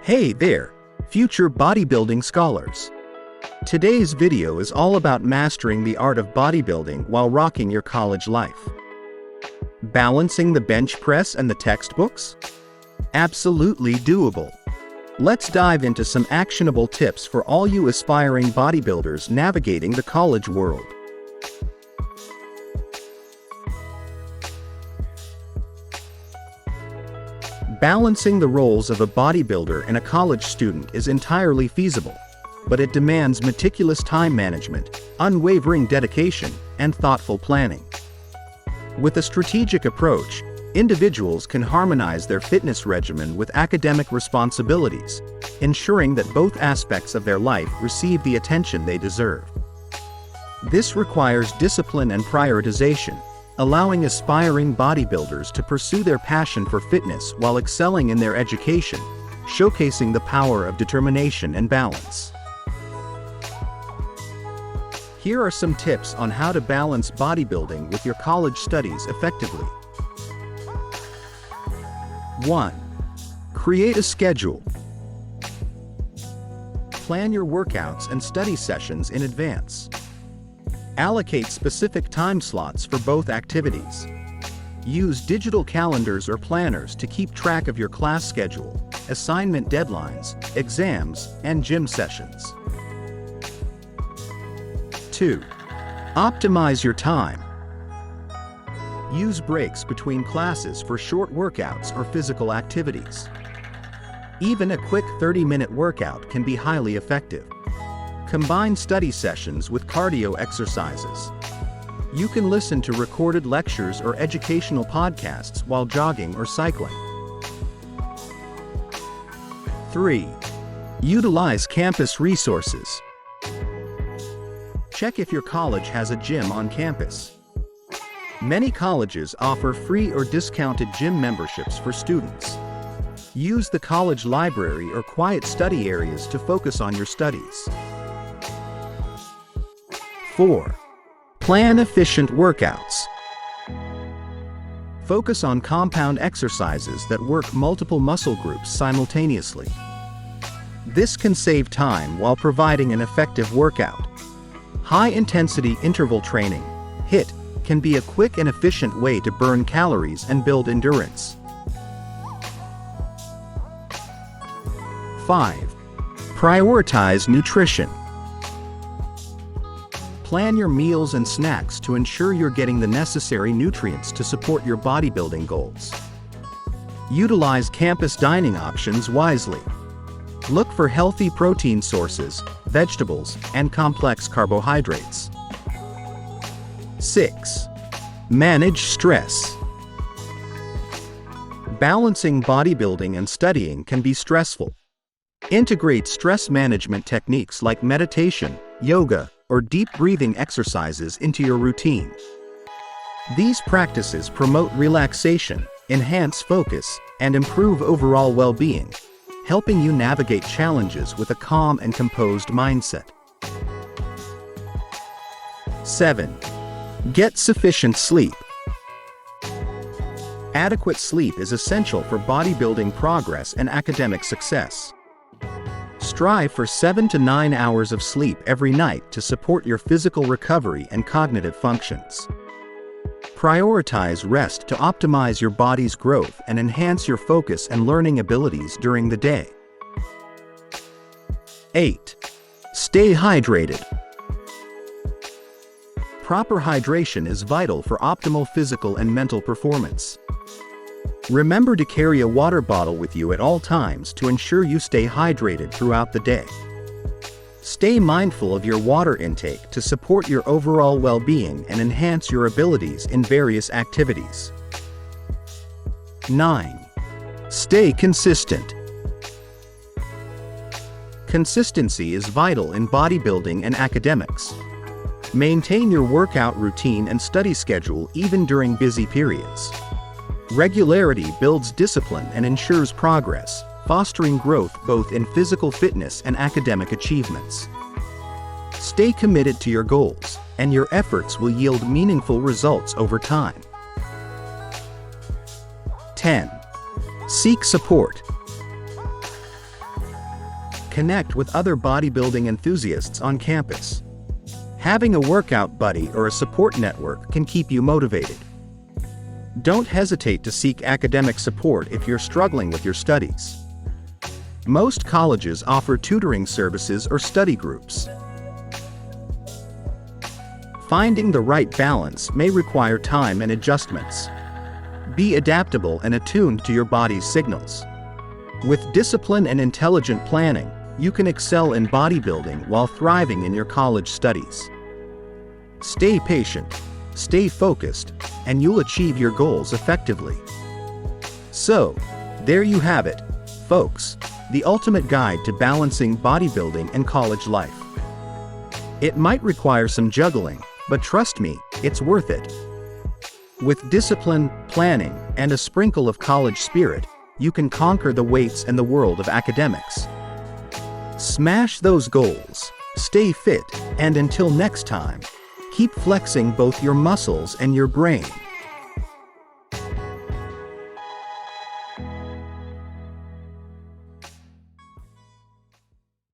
Hey there, future bodybuilding scholars. Today's video is all about mastering the art of bodybuilding while rocking your college life. Balancing the bench press and the textbooks? Absolutely doable. Let's dive into some actionable tips for all you aspiring bodybuilders navigating the college world. Balancing the roles of a bodybuilder and a college student is entirely feasible, but it demands meticulous time management, unwavering dedication, and thoughtful planning. With a strategic approach, individuals can harmonize their fitness regimen with academic responsibilities, ensuring that both aspects of their life receive the attention they deserve. This requires discipline and prioritization, allowing aspiring bodybuilders to pursue their passion for fitness while excelling in their education, showcasing the power of determination and balance. Here are some tips on how to balance bodybuilding with your college studies effectively. 1. Create a schedule. Plan your workouts and study sessions in advance. Allocate specific time slots for both activities. Use digital calendars or planners to keep track of your class schedule, assignment deadlines, exams, and gym sessions. 2. Optimize your time. Use breaks between classes for short workouts or physical activities. Even a quick 30-minute workout can be highly effective. Combine study sessions with cardio exercises. You can listen to recorded lectures or educational podcasts while jogging or cycling. 3. Utilize campus resources. Check if your college has a gym on campus. Many colleges offer free or discounted gym memberships for students. Use the college library or quiet study areas to focus on your studies. 4. Plan efficient workouts. Focus on compound exercises that work multiple muscle groups simultaneously. This can save time while providing an effective workout. High-intensity interval training, HIIT, can be a quick and efficient way to burn calories and build endurance. 5. Prioritize nutrition. Plan your meals and snacks to ensure you're getting the necessary nutrients to support your bodybuilding goals. Utilize campus dining options wisely. Look for healthy protein sources, vegetables, and complex carbohydrates. 6. Manage stress. Balancing bodybuilding and studying can be stressful. Integrate stress management techniques like meditation, yoga, or deep breathing exercises into your routine. These practices promote relaxation, enhance focus, and improve overall well-being, helping you navigate challenges with a calm and composed mindset. 7. Get sufficient sleep. Adequate sleep is essential for bodybuilding progress and academic success. Strive for 7 to 9 hours of sleep every night to support your physical recovery and cognitive functions. Prioritize rest to optimize your body's growth and enhance your focus and learning abilities during the day. 8. Stay hydrated. Proper hydration is vital for optimal physical and mental performance. Remember to carry a water bottle with you at all times to ensure you stay hydrated throughout the day. Stay mindful of your water intake to support your overall well-being and enhance your abilities in various activities. 9. Stay consistent. Consistency is vital in bodybuilding and academics. Maintain your workout routine and study schedule even during busy periods. Regularity builds discipline and ensures progress, fostering growth both in physical fitness and academic achievements. Stay committed to your goals, and your efforts will yield meaningful results over time. 10. Seek support. Connect with other bodybuilding enthusiasts on campus. Having a workout buddy or a support network can keep you motivated. Don't hesitate to seek academic support if you're struggling with your studies. Most colleges offer tutoring services or study groups. Finding the right balance may require time and adjustments. Be adaptable and attuned to your body's signals. With discipline and intelligent planning, you can excel in bodybuilding while thriving in your college studies. Stay patient, stay focused, and you'll achieve your goals effectively. So, there you have it, folks, the ultimate guide to balancing bodybuilding and college life. It might require some juggling, but trust me, it's worth it. With discipline, planning, and a sprinkle of college spirit, you can conquer the weights and the world of academics. Smash those goals, stay fit, and until next time, keep flexing both your muscles and your brain.